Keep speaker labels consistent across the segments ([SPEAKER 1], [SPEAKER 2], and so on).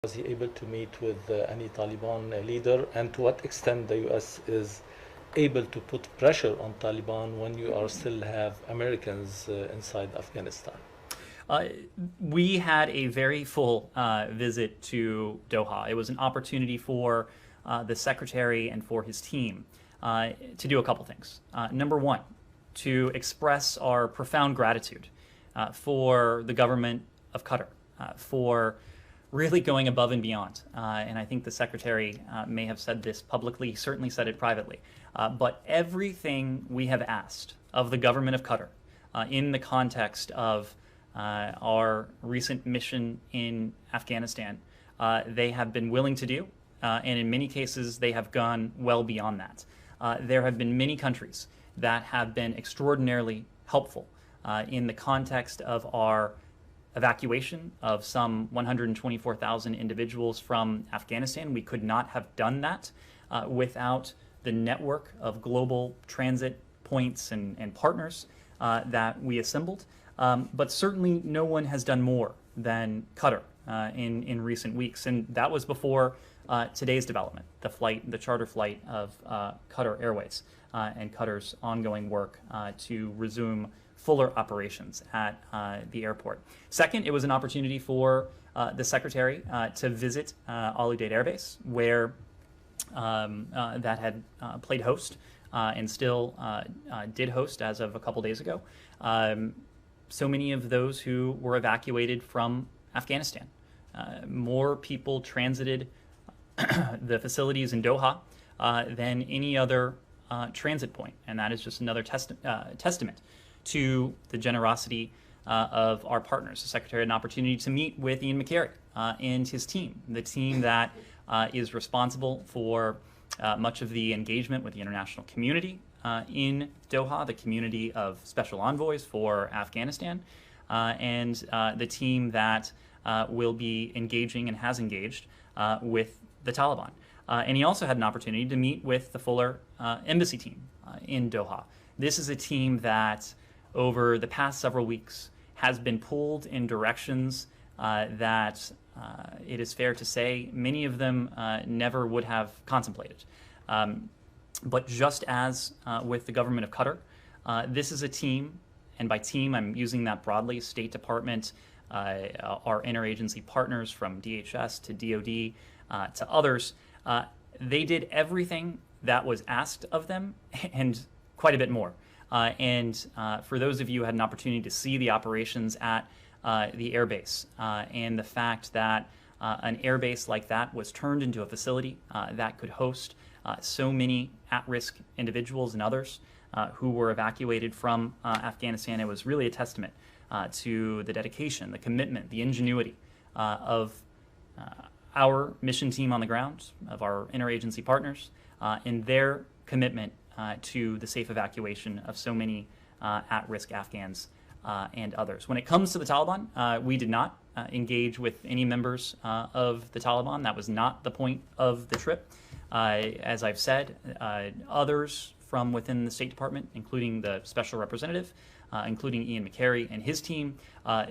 [SPEAKER 1] Was he able to meet with any Taliban leader, and to what extent the U.S. is able to put pressure on Taliban when you are still have Americans inside Afghanistan?
[SPEAKER 2] Uh, we had a very full visit to Doha. It was an opportunity for the secretary and for his team to do a couple things. Number one, to express our profound gratitude for the government of Qatar for really going above and beyond. And I think the secretary may have said this publicly, certainly said it privately. But everything we have asked of the government of Qatar in the context of our recent mission in Afghanistan, they have been willing to do, and in many cases they have gone well beyond that. There have been many countries that have been extraordinarily helpful in the context of our evacuation of some 124,000 individuals from Afghanistan. We could not have done that without the network of global transit points and partners that we assembled. But certainly no one has done more than Qatar in recent weeks. And that was before today's development, the charter flight of Qatar Airways and Qatar's ongoing work to resume fuller operations at the airport. Second, it was an opportunity for the secretary to visit Al Udeid Air Base, where that had played host and still did host as of a couple days ago. So many of those who were evacuated from Afghanistan. More people transited the facilities in Doha than any other transit point, and that is just another testament to the generosity of our partners. The Secretary had an opportunity to meet with Ian McCary and his team, the team that is responsible for much of the engagement with the international community in Doha, the community of special envoys for Afghanistan, and the team that will be engaging and has engaged with the Taliban. And he also had an opportunity to meet with the Fuller embassy team in Doha. This is a team that over the past several weeks has been pulled in directions that it is fair to say many of them never would have contemplated. But just as with the government of Qatar, this is a team, and by team I'm using that broadly, State Department, our interagency partners from DHS to DOD to others, they did everything that was asked of them and quite a bit more. And for those of you who had an opportunity to see the operations at the airbase and the fact that an airbase like that was turned into a facility that could host so many at-risk individuals and others who were evacuated from Afghanistan, it was really a testament to the dedication, the commitment, the ingenuity of our mission team on the ground, of our interagency partners, and their commitment to the safe evacuation of so many at-risk Afghans and others. When it comes to the Taliban, we did not engage with any members of the Taliban. That was not the point of the trip. As I've said, others from within the State Department, including the special representative, including Ian McCary and his team,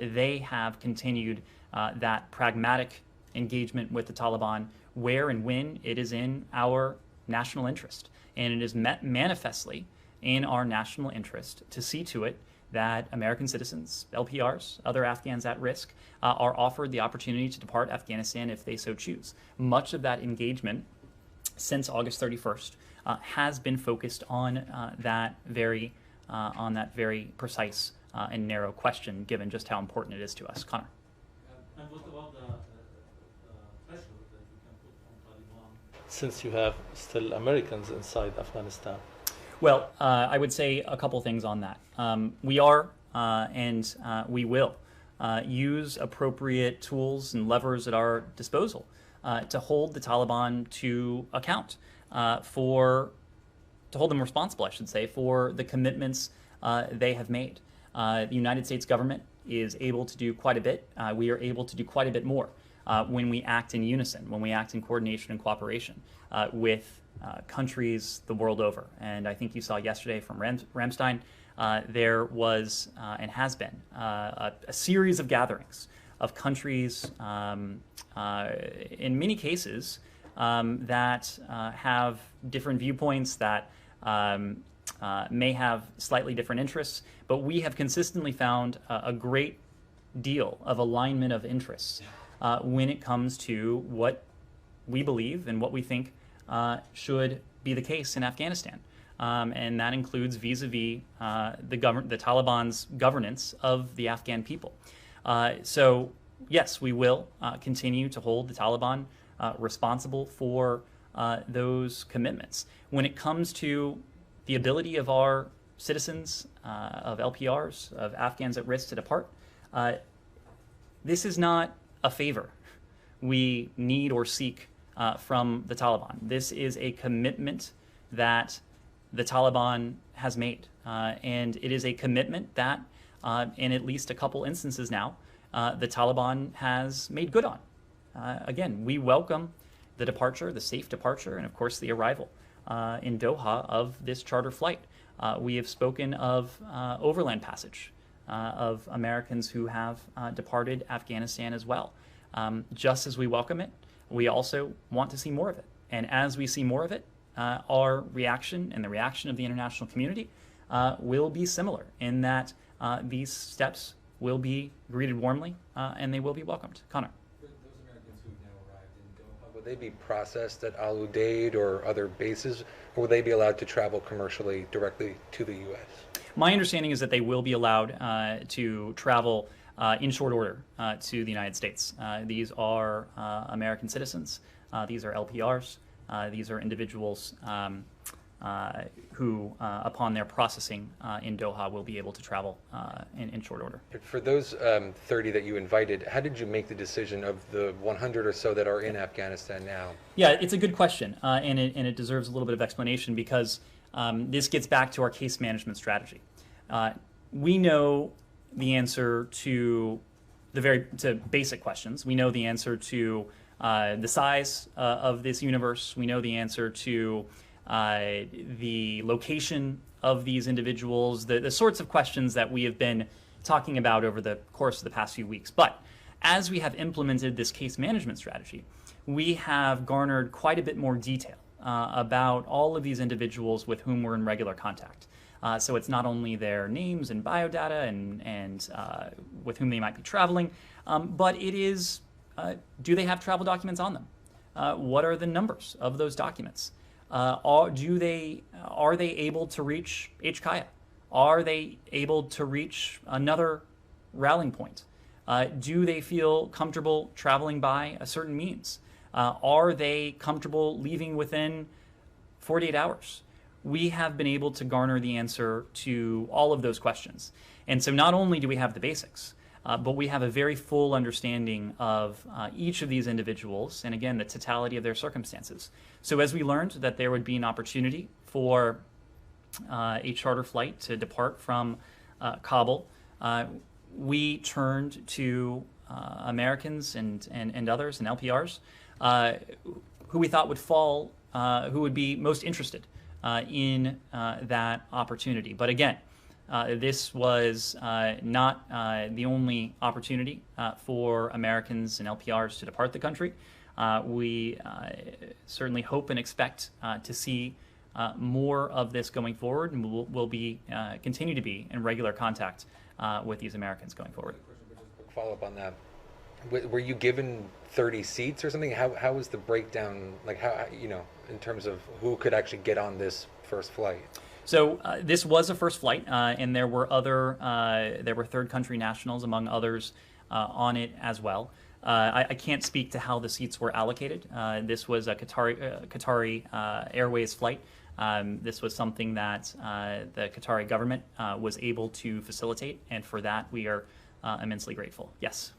[SPEAKER 2] they have continued that pragmatic engagement with the Taliban where and when it is in our national interest. And it is manifestly in our national interest to see to it that American citizens, LPRs, other Afghans at risk, are offered the opportunity to depart Afghanistan if they so choose. Much of that engagement since August 31st has been focused on that very precise and narrow question, given just how important it is to us. Connor.
[SPEAKER 1] And what about the pressure that you can put on Taliban, since you have still Americans inside Afghanistan?
[SPEAKER 2] Well, I would say a couple things on that. We are and we will use appropriate tools and levers at our disposal to hold the Taliban to account to hold them responsible, I should say, for the commitments they have made. The United States government is able to do quite a bit. We are able to do quite a bit more when we act in unison, when we act in coordination and cooperation with countries the world over. And I think you saw yesterday from Ramstein, there was and has been a series of gatherings of countries, in many cases, that have different viewpoints, that may have slightly different interests, but we have consistently found a great deal of alignment of interests when it comes to what we believe and what we think should be the case in Afghanistan. And that includes vis-a-vis the Taliban's governance of the Afghan people. So yes, we will continue to hold the Taliban responsible for those commitments. When it comes to the ability of our citizens, of LPRs, of Afghans at risk to depart, this is not a favor we need or seek from the Taliban. This is a commitment that the Taliban has made. And it is a commitment that, in at least a couple instances now, the Taliban has made good on. Again, we welcome the departure, the safe departure, and of course the arrival in Doha of this charter flight. We have spoken of overland passage of Americans who have departed Afghanistan as well. Just as we welcome it, we also want to see more of it. And as we see more of it, our reaction and the reaction of the international community will be similar in that these steps will be greeted warmly and they will be welcomed. Connor.
[SPEAKER 3] For those Americans who have now arrived in Doha, will they be processed at Al Udeid or other bases, or will they be allowed to travel commercially directly to the U.S.?
[SPEAKER 2] My understanding is that they will be allowed to travel in short order to the United States. These are American citizens. These are LPRs. These are individuals who, upon their processing in Doha, will be able to travel in short order.
[SPEAKER 3] For those 30 that you invited, how did you make the decision of the 100 or so that are in Afghanistan now?
[SPEAKER 2] Yeah, it's a good question, and it deserves a little bit of explanation because this gets back to our case management strategy. We know the answer to to basic questions. We know the answer to the size of this universe. We know the answer to the location of these individuals, the sorts of questions that we have been talking about over the course of the past few weeks. But as we have implemented this case management strategy, we have garnered quite a bit more detail about all of these individuals with whom we're in regular contact. So it's not only their names and biodata and with whom they might be traveling, but it is, do they have travel documents on them? What are the numbers of those documents? Are they able to reach HKIA? Are they able to reach another rallying point? Do they feel comfortable traveling by a certain means? Are they comfortable leaving within 48 hours? We have been able to garner the answer to all of those questions. And so not only do we have the basics, but we have a very full understanding of each of these individuals and, again, the totality of their circumstances. So as we learned that there would be an opportunity for a charter flight to depart from Kabul, we turned to Americans and others and LPRs who we thought would fall, who would be most interested in that opportunity. But again, this was not the only opportunity for Americans and LPRs to depart the country. We certainly hope and expect to see more of this going forward, and we'll be continue to be in regular contact with these Americans going forward.
[SPEAKER 3] Quick follow-up on that. Were you given 30 seats or something? How was the breakdown, like how, in terms of who could actually get on this first flight?
[SPEAKER 2] So this was a first flight, and there were third country nationals, among others, on it as well. I can't speak to how the seats were allocated. This was a Qatari Airways flight. This was something that the Qatari government was able to facilitate, and for that we are immensely grateful. Yes.